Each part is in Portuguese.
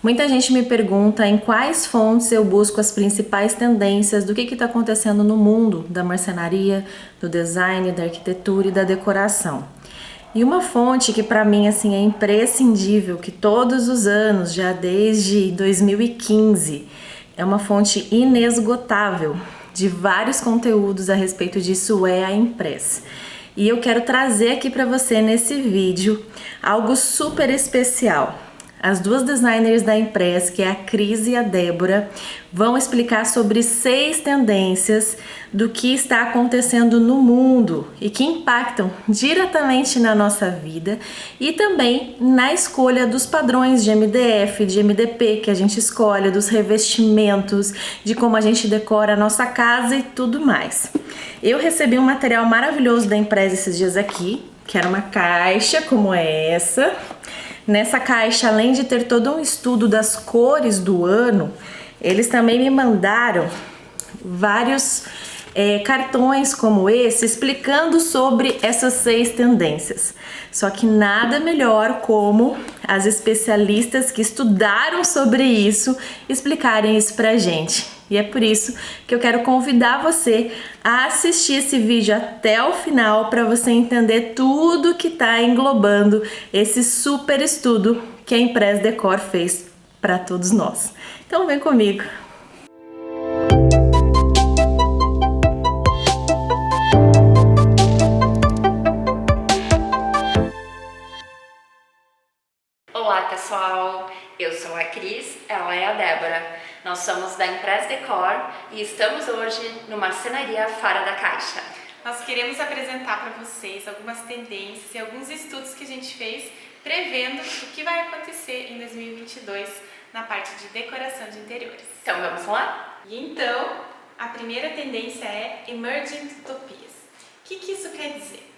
Muita gente me pergunta em quais fontes eu busco as principais tendências do que está acontecendo no mundo da marcenaria, do design, da arquitetura e da decoração. E uma fonte que para mim assim é imprescindível, que todos os anos, já desde 2015, é uma fonte inesgotável de vários conteúdos a respeito disso, é a Impress. E eu quero trazer aqui para você nesse vídeo algo super especial. As duas designers da Impress, que é a Cris e a Débora, vão explicar sobre 6 tendências do que está acontecendo no mundo e que impactam diretamente na nossa vida e também na escolha dos padrões de MDF, de MDP que a gente escolhe, dos revestimentos, de como a gente decora a nossa casa e tudo mais. Eu recebi um material maravilhoso da Impress esses dias aqui, que era uma caixa como essa. Nessa caixa, além de ter todo um estudo das cores do ano, eles também me mandaram vários cartões como esse, explicando sobre essas 6 tendências. Só que nada melhor como as especialistas que estudaram sobre isso explicarem isso pra gente. E é por isso que eu quero convidar você a assistir esse vídeo até o final para você entender tudo que está englobando esse super estudo que a Impress Decor fez para todos nós. Então vem comigo! Olá pessoal, eu sou a Cris, ela é a Débora. Nós somos da Impress Decor e estamos hoje no Marcenaria Fora da Caixa. Nós queremos apresentar para vocês algumas tendências e alguns estudos que a gente fez prevendo o que vai acontecer em 2022 na parte de decoração de interiores. Então vamos lá? E então, a primeira tendência é Emerging Utopias. O que isso quer dizer?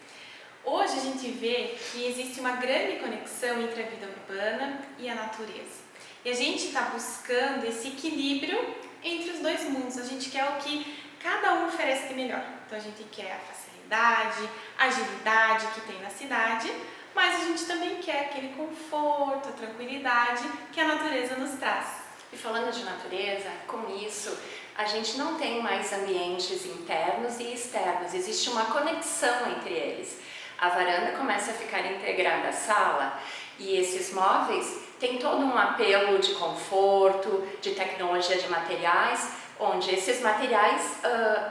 Hoje a gente vê que existe uma grande conexão entre a vida urbana e a natureza. E a gente está buscando esse equilíbrio entre os dois mundos. A gente quer o que cada um oferece de melhor. Então a gente quer a facilidade, a agilidade que tem na cidade, mas a gente também quer aquele conforto, a tranquilidade que a natureza nos traz. E falando de natureza, com isso, a gente não tem mais ambientes internos e externos. Existe uma conexão entre eles. A varanda começa a ficar integrada à sala e esses móveis têm todo um apelo de conforto, de tecnologia de materiais, onde esses materiais,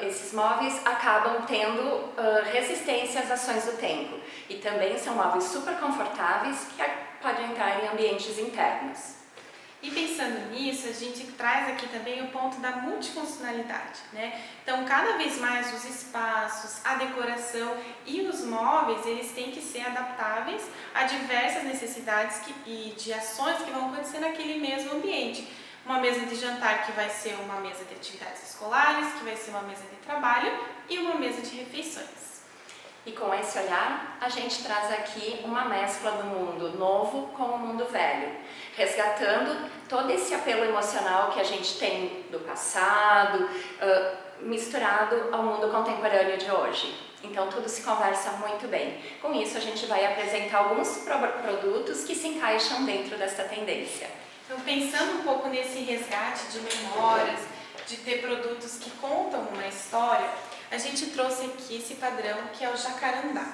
esses móveis acabam tendo resistência às ações do tempo. E também são móveis super confortáveis que podem entrar em ambientes internos. E pensando nisso, a gente traz aqui também o ponto da multifuncionalidade, né? Então, cada vez mais os espaços, a decoração e os móveis, eles têm que ser adaptáveis a diversas necessidades e de ações que vão acontecer naquele mesmo ambiente. Uma mesa de jantar que vai ser uma mesa de atividades escolares, que vai ser uma mesa de trabalho e uma mesa de refeições. E com esse olhar, a gente traz aqui uma mescla do mundo novo com o mundo velho, resgatando todo esse apelo emocional que a gente tem do passado, misturado ao mundo contemporâneo de hoje. Então tudo se conversa muito bem. Com isso a gente vai apresentar alguns produtos que se encaixam dentro dessa tendência. Então pensando um pouco nesse resgate de memórias, de ter produtos que contam uma história, a gente trouxe aqui esse padrão que é o jacarandá.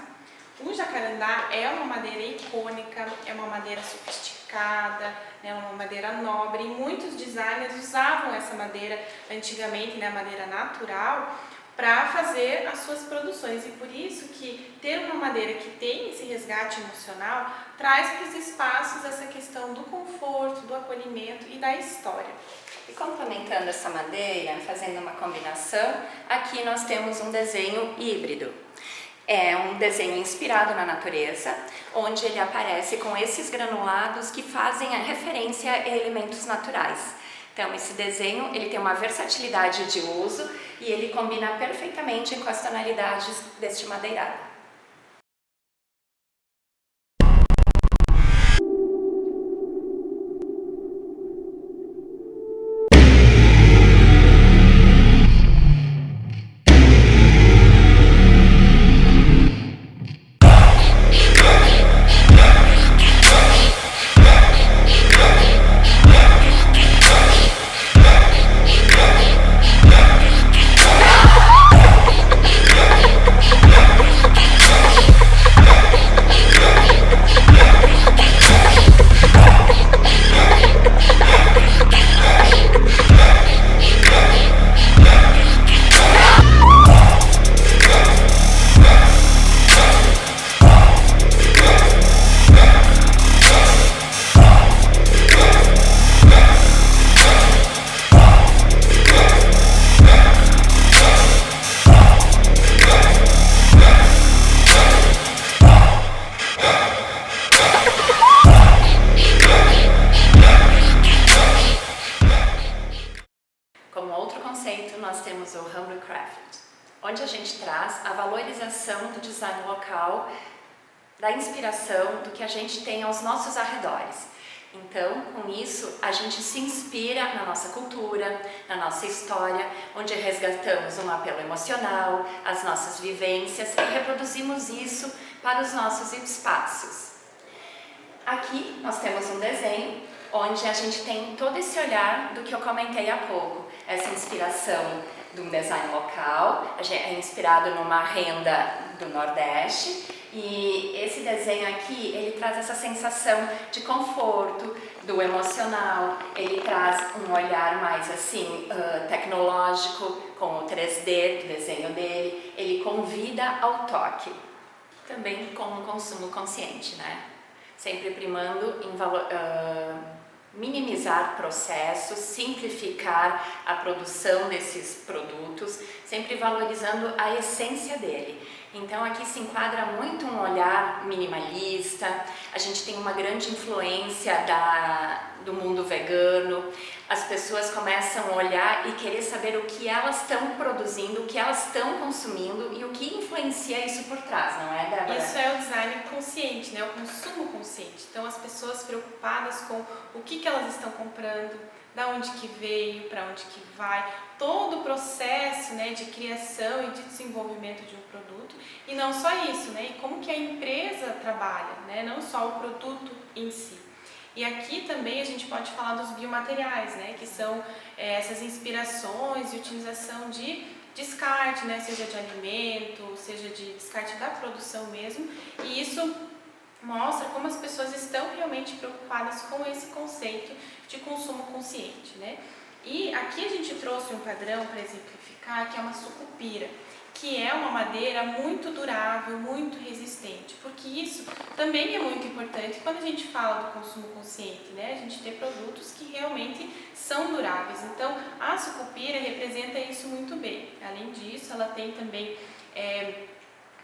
O jacarandá é uma madeira icônica, é uma madeira sofisticada, é uma madeira nobre, e muitos designers usavam essa madeira antigamente, né, a madeira natural, para fazer as suas produções. E por isso que ter uma madeira que tem esse resgate emocional traz para os espaços essa questão do conforto, do acolhimento e da história. E complementando essa madeira, fazendo uma combinação, aqui nós temos um desenho híbrido. É um desenho inspirado na natureza, onde ele aparece com esses granulados que fazem a referência a elementos naturais. Então esse desenho ele tem uma versatilidade de uso e ele combina perfeitamente com as tonalidades deste madeirado. temos o Humble Craft, onde a gente traz a valorização do design local, da inspiração do que a gente tem aos nossos arredores. Então, com isso, a gente se inspira na nossa cultura, na nossa história, onde resgatamos um apelo emocional, as nossas vivências e reproduzimos isso para os nossos espaços. Aqui nós temos um desenho onde a gente tem todo esse olhar do que eu comentei há pouco, essa inspiração de um design local, é inspirado numa renda do Nordeste, e esse desenho aqui, ele traz essa sensação de conforto, do emocional, ele traz um olhar mais assim, tecnológico, com o 3D do desenho dele, ele convida ao toque, também com o consumo consciente, né? Sempre primando em minimizar processos, simplificar a produção desses produtos, sempre valorizando a essência dele. Então aqui se enquadra muito um olhar minimalista, a gente tem uma grande influência do mundo vegano, as pessoas começam a olhar e querer saber o que elas estão produzindo, o que elas estão consumindo e o que influencia isso por trás, não é, Débora? Isso é o design consciente, né? O consumo consciente. Então as pessoas preocupadas com o que elas estão comprando, da onde que veio, para onde que vai, todo o processo, né, de criação e de desenvolvimento de um produto, e não só isso, né, e como que a empresa trabalha, né, não só o produto em si. E aqui também a gente pode falar dos biomateriais, né, que são essas inspirações e utilização de descarte, né, seja de alimento, seja de descarte da produção mesmo, e isso mostra como as pessoas estão realmente preocupadas com esse conceito de consumo consciente, né? E aqui a gente trouxe um padrão para exemplificar, que é uma sucupira, que é uma madeira muito durável, muito resistente, porque isso também é muito importante quando a gente fala do consumo consciente, né? A gente ter produtos que realmente são duráveis. Então, a sucupira representa isso muito bem. Além disso, ela tem também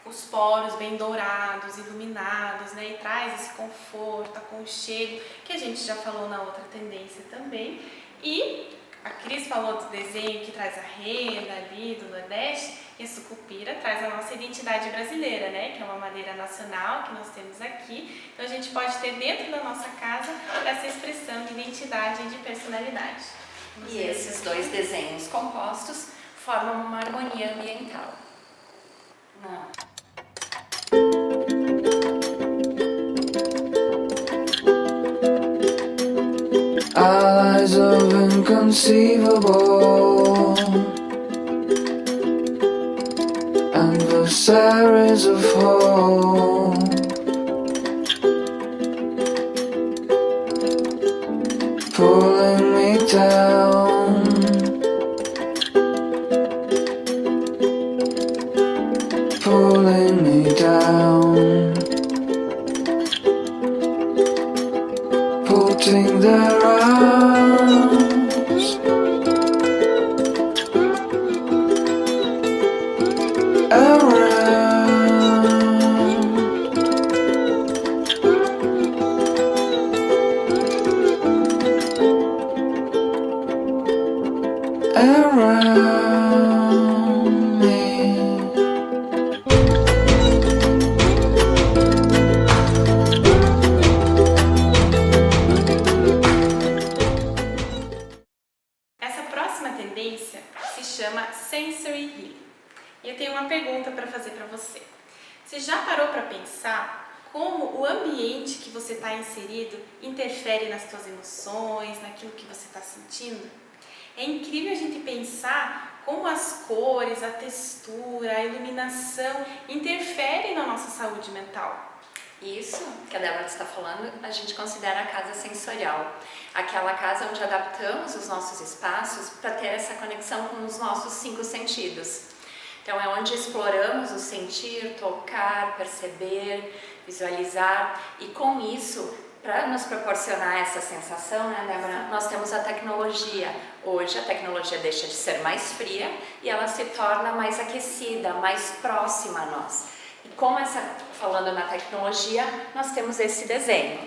os poros bem dourados, iluminados, né? E traz esse conforto, aconchego, que a gente já falou na outra tendência também. E a Cris falou do desenho que traz a renda ali do Nordeste, e a sucupira traz a nossa identidade brasileira, né? Que é uma madeira nacional que nós temos aqui. Então a gente pode ter dentro da nossa casa essa expressão de identidade e de personalidade. E esses dois desenhos compostos formam uma harmonia ambiental. Não. Allies of inconceivable adversaries of hope, pulling me down, pulling me down, putting their arms around, around me. Essa próxima tendência se chama Sensory Healing. E eu tenho uma pergunta para fazer para você. Você já parou para pensar como o ambiente que você está inserido interfere nas suas emoções, naquilo que você está sentindo? É incrível a gente pensar como as cores, a textura, a iluminação interferem na nossa saúde mental. Isso que a Débora está falando, a gente considera a casa sensorial. Aquela casa onde adaptamos os nossos espaços para ter essa conexão com os nossos 5 sentidos. Então é onde exploramos o sentir, tocar, perceber, visualizar, e com isso, para nos proporcionar essa sensação, né, Débora, nós temos a tecnologia. Hoje a tecnologia deixa de ser mais fria e ela se torna mais aquecida, mais próxima a nós. E falando na tecnologia, nós temos esse desenho.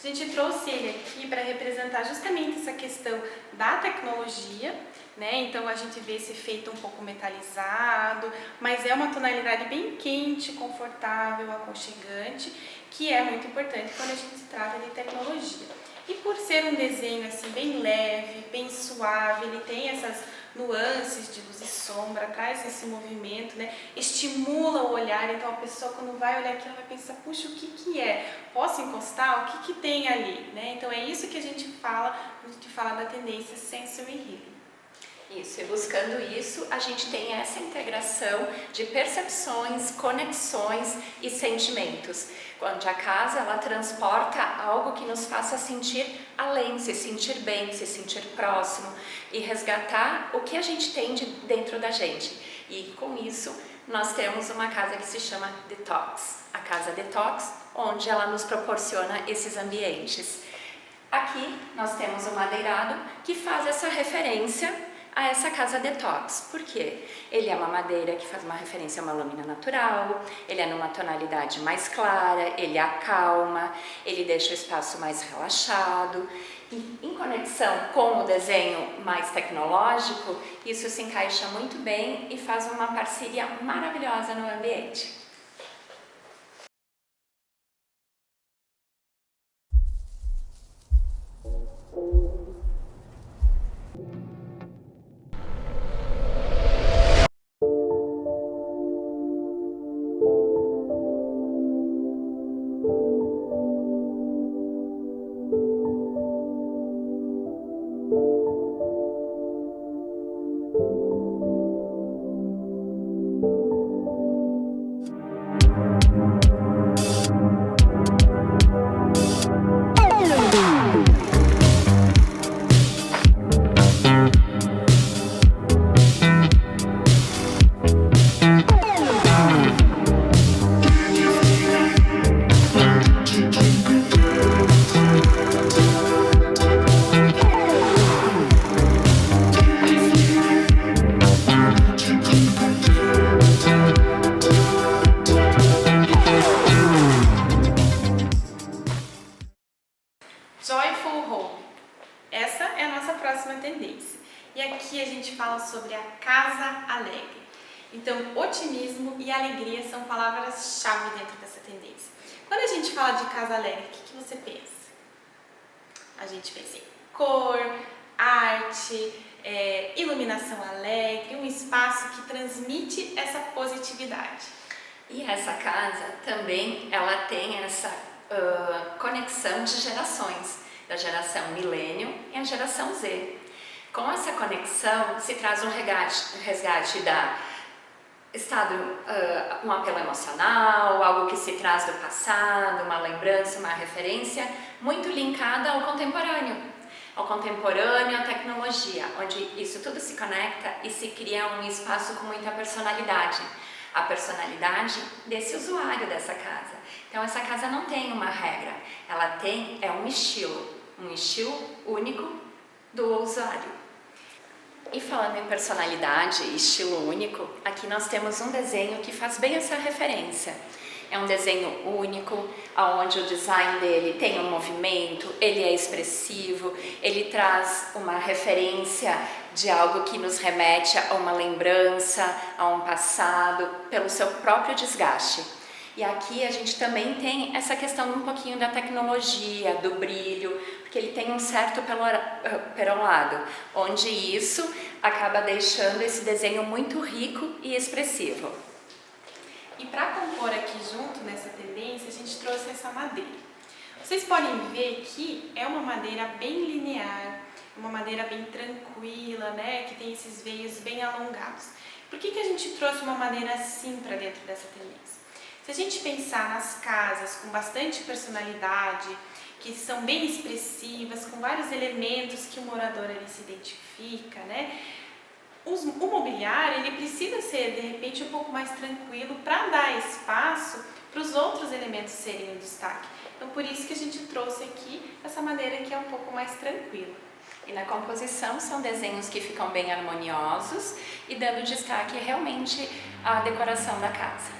A gente trouxe ele aqui para representar justamente essa questão da tecnologia, né? Então a gente vê esse efeito um pouco metalizado, mas é uma tonalidade bem quente, confortável, aconchegante, que é muito importante quando a gente trata de tecnologia. E por ser um desenho assim bem leve, bem suave, ele tem essas nuances de luz e sombra, traz esse movimento, né? Estimula o olhar, então a pessoa quando vai olhar aqui ela vai pensar, puxa, o que que é? Posso encostar? O que que tem ali? Né? Então é isso que a gente fala quando a gente fala da tendência Sensory Healing. Isso, e buscando isso, a gente tem essa integração de percepções, conexões e sentimentos, onde a casa ela transporta algo que nos faça sentir além, se sentir bem, se sentir próximo e resgatar o que a gente tem dentro da gente. E com isso, nós temos uma casa que se chama Detox, a Casa Detox, onde ela nos proporciona esses ambientes. Aqui nós temos o madeirado que faz essa referência a essa casa detox. Por quê? Ele é uma madeira que faz uma referência a uma lâmina natural, ele é numa tonalidade mais clara, ele acalma, ele deixa o espaço mais relaxado. E em conexão com o desenho mais tecnológico, isso se encaixa muito bem e faz uma parceria maravilhosa no ambiente. Joyful Home. Essa é a nossa próxima tendência. E aqui a gente fala sobre a casa alegre. Então, otimismo e alegria são palavras-chave dentro dessa tendência. Quando a gente fala de casa alegre, o que você pensa? A gente pensa em cor, arte, iluminação alegre, um espaço que transmite essa positividade. E essa casa também ela tem essa conexão de gerações, da geração milênio e a geração Z. Com essa conexão se traz um resgate da estado, um apelo emocional, algo que se traz do passado, uma lembrança, uma referência muito linkada ao contemporâneo, à tecnologia, onde isso tudo se conecta e se cria um espaço com muita personalidade. A personalidade desse usuário dessa casa. Então essa casa não tem uma regra, ela tem um estilo único do usuário. E falando em personalidade e estilo único, aqui nós temos um desenho que faz bem essa referência. É um desenho único, onde o design dele tem um movimento, ele é expressivo, ele traz uma referência de algo que nos remete a uma lembrança, a um passado, pelo seu próprio desgaste. E aqui a gente também tem essa questão um pouquinho da tecnologia, do brilho, porque ele tem um certo perolado, onde isso acaba deixando esse desenho muito rico e expressivo. E para compor aqui junto nessa tendência, a gente trouxe essa madeira. Vocês podem ver que é uma madeira bem linear, uma madeira bem tranquila, né? Que tem esses veios bem alongados. Por que a gente trouxe uma madeira assim para dentro dessa tendência? Se a gente pensar nas casas com bastante personalidade, que são bem expressivas, com vários elementos que o morador ali se identifica, né? O mobiliário ele precisa ser de repente um pouco mais tranquilo para dar espaço para os outros elementos serem em destaque. Então por isso que a gente trouxe aqui essa madeira que é um pouco mais tranquila. E na composição são desenhos que ficam bem harmoniosos e dando destaque realmente à decoração da casa.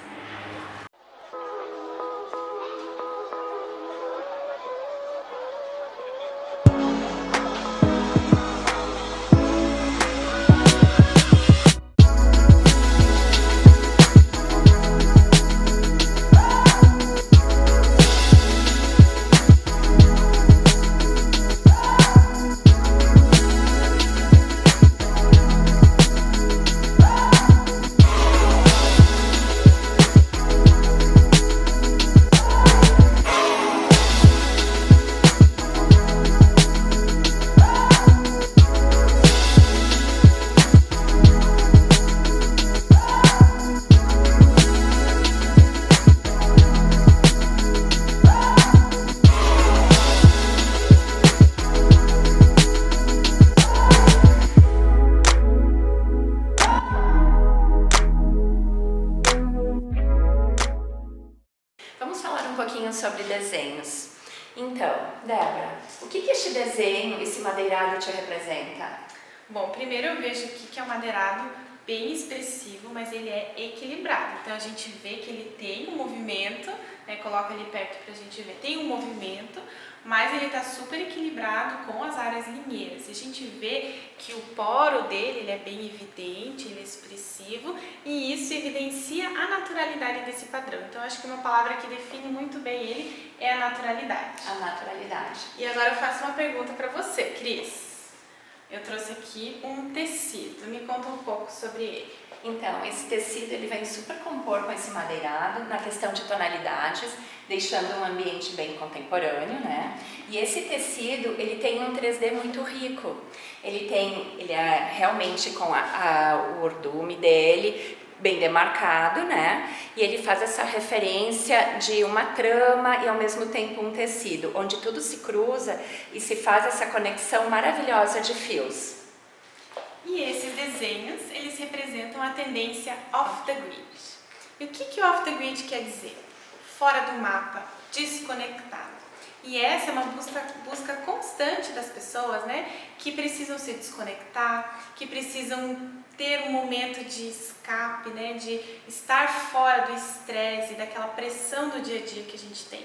Débora, o que este desenho, esse madeirado te representa? Bom, primeiro eu vejo aqui que é um madeirado bem expressivo, mas ele é equilibrado. Então a gente vê que ele tem um movimento, né? Coloca ali perto pra gente ver, tem um movimento, mas ele está super equilibrado com as áreas linheiras. A gente vê que o poro dele ele é bem evidente, ele é expressivo e isso evidencia a naturalidade desse padrão. Então acho que uma palavra que define muito bem ele é a naturalidade. A naturalidade. E agora eu faço uma pergunta para você, Cris. Eu trouxe aqui um tecido, me conta um pouco sobre ele. Então, esse tecido ele vem super compor com esse madeirado na questão de tonalidades, deixando um ambiente bem contemporâneo, né? E esse tecido, ele tem um 3D muito rico. Ele é realmente com o ordume dele bem demarcado, né? E ele faz essa referência de uma trama e ao mesmo tempo um tecido, onde tudo se cruza e se faz essa conexão maravilhosa de fios. E esses desenhos, eles representam a tendência off the grid. E o que o off the grid quer dizer? Fora do mapa, desconectado. E essa é uma busca constante das pessoas, né? Que precisam se desconectar, que precisam ter um momento de escape, né? De estar fora do estresse, daquela pressão do dia a dia que a gente tem.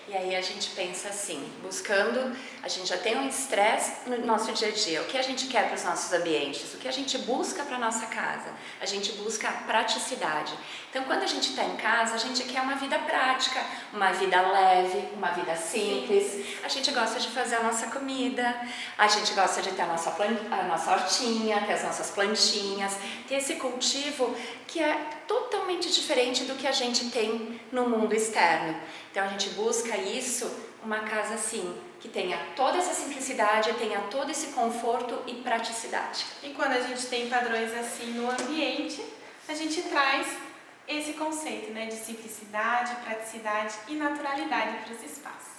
E aí a gente pensa assim, buscando, a gente já tem um estresse no nosso dia a dia, o que a gente quer para os nossos ambientes, o que a gente busca para a nossa casa, a gente busca a praticidade. Então quando a gente está em casa, a gente quer uma vida prática, uma vida leve, uma vida simples, a gente gosta de fazer a nossa comida, a gente gosta de ter a nossa hortinha, ter as nossas plantinhas, ter esse cultivo que é totalmente diferente do que a gente tem no mundo externo. Então a gente busca isso, uma casa assim, que tenha toda essa simplicidade, tenha todo esse conforto e praticidade. E quando a gente tem padrões assim no ambiente, a gente traz esse conceito, né, de simplicidade, praticidade e naturalidade para os espaços.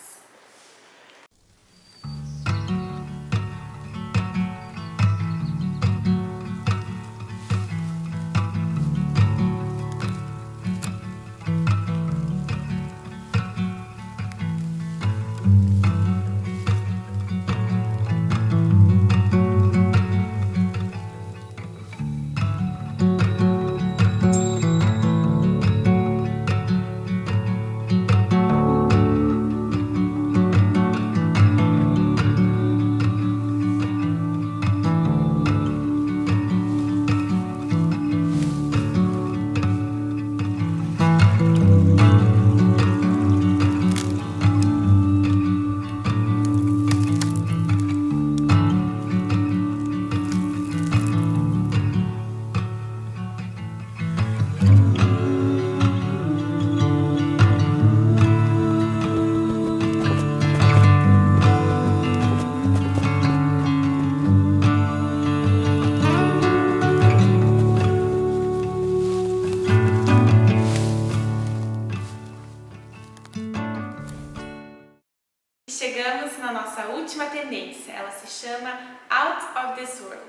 Chegamos na nossa última tendência, ela se chama Out of this World.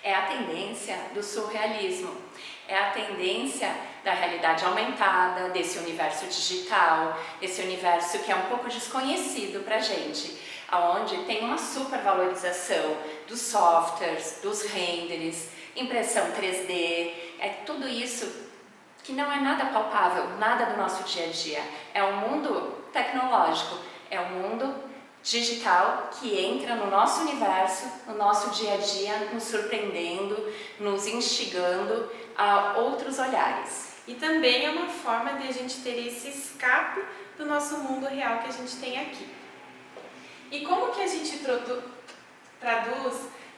É a tendência do surrealismo, é a tendência da realidade aumentada, desse universo digital, desse universo que é um pouco desconhecido pra gente, onde tem uma supervalorização dos softwares, dos renders, impressão 3D, é tudo isso que não é nada palpável, nada do nosso dia a dia. É um mundo tecnológico, é um mundo digital que entra no nosso universo, no nosso dia a dia, nos surpreendendo, nos instigando a outros olhares. E também é uma forma de a gente ter esse escape do nosso mundo real que a gente tem aqui. E como que a gente traduz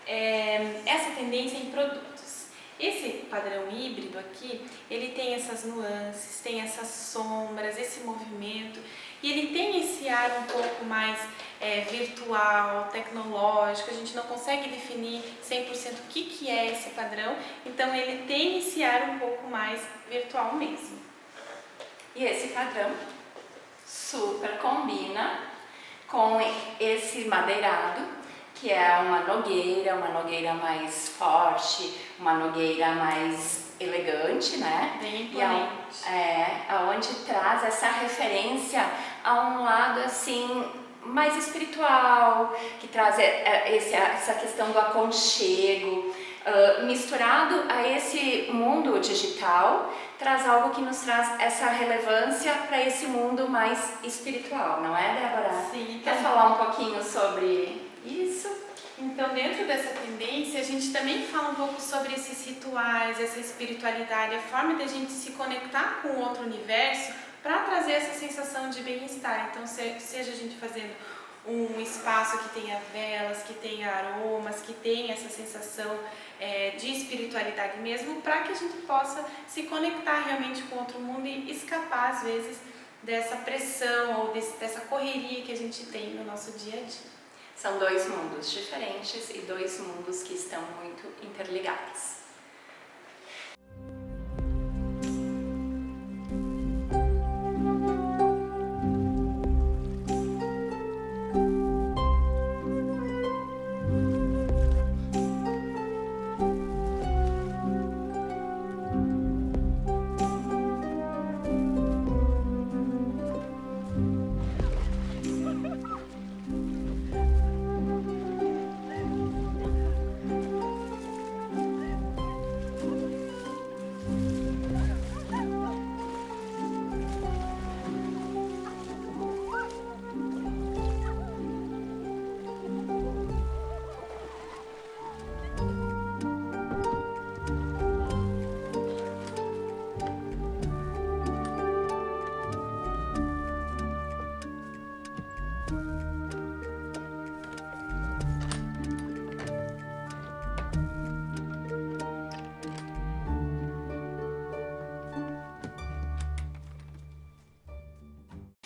essa tendência em produtos? Esse padrão híbrido aqui, ele tem essas nuances, tem essas sombras, esse movimento, e ele tem esse ar um pouco mais virtual, tecnológico, a gente não consegue definir 100% o que é esse padrão, então ele tem esse ar um pouco mais virtual mesmo. E esse padrão super combina com esse madeirado, que é uma nogueira mais forte, uma nogueira mais elegante, né? Bem imponente. Aonde traz essa referência a um lado assim mais espiritual, que traz essa questão do aconchego, misturado a esse mundo digital, traz algo que nos traz essa relevância para esse mundo mais espiritual, não é, Débora? Sim. Quer falar um pouquinho sobre isso? Então, dentro dessa tendência, a gente também fala um pouco sobre esses rituais, essa espiritualidade, a forma de a gente se conectar com outro universo para trazer essa sensação de bem-estar. Então, seja a gente fazendo um espaço que tenha velas, que tenha aromas, que tenha essa sensação de espiritualidade mesmo, para que a gente possa se conectar realmente com outro mundo e escapar, às vezes, dessa pressão ou dessa correria que a gente tem no nosso dia a dia. São dois mundos diferentes e dois mundos que estão muito interligados.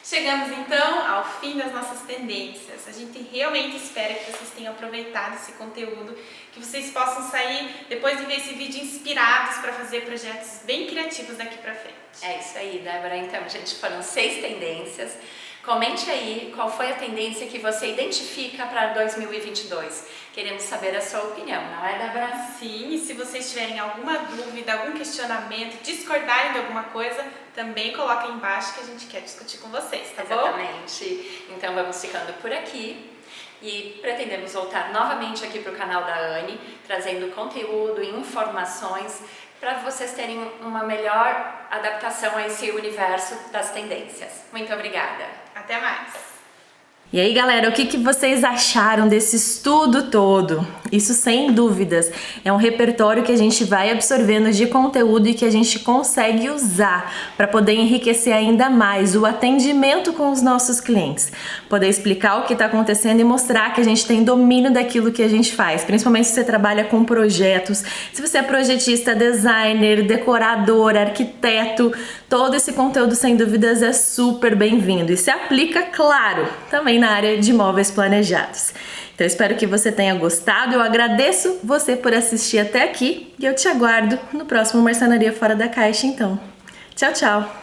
Chegamos então ao fim das nossas tendências. A gente realmente espera que vocês tenham aproveitado esse conteúdo, que vocês possam sair, depois de ver esse vídeo, inspirados para fazer projetos bem criativos daqui para frente. É isso aí, Débora. Então, gente, foram 6 tendências. Comente aí qual foi a tendência que você identifica para 2022. Queremos saber a sua opinião, não é, Débora? Sim, e se vocês tiverem alguma dúvida, algum questionamento, discordarem de alguma coisa, também coloquem aí embaixo que a gente quer discutir com vocês, tá bom? Exatamente. Então vamos ficando por aqui e pretendemos voltar novamente aqui para o canal da Anne, trazendo conteúdo e informações para vocês terem uma melhor adaptação a esse universo das tendências. Muito obrigada. Até mais! E aí, galera, o que vocês acharam desse estudo todo? Isso, sem dúvidas, é um repertório que a gente vai absorvendo de conteúdo e que a gente consegue usar para poder enriquecer ainda mais o atendimento com os nossos clientes. Poder explicar o que está acontecendo e mostrar que a gente tem domínio daquilo que a gente faz, principalmente se você trabalha com projetos, se você é projetista, designer, decorador, arquiteto, todo esse conteúdo, sem dúvidas, é super bem-vindo e se aplica, claro, também na área de móveis planejados. Então, espero que você tenha gostado. Eu agradeço você por assistir até aqui e eu te aguardo no próximo Marcenaria Fora da Caixa, então. Tchau, tchau!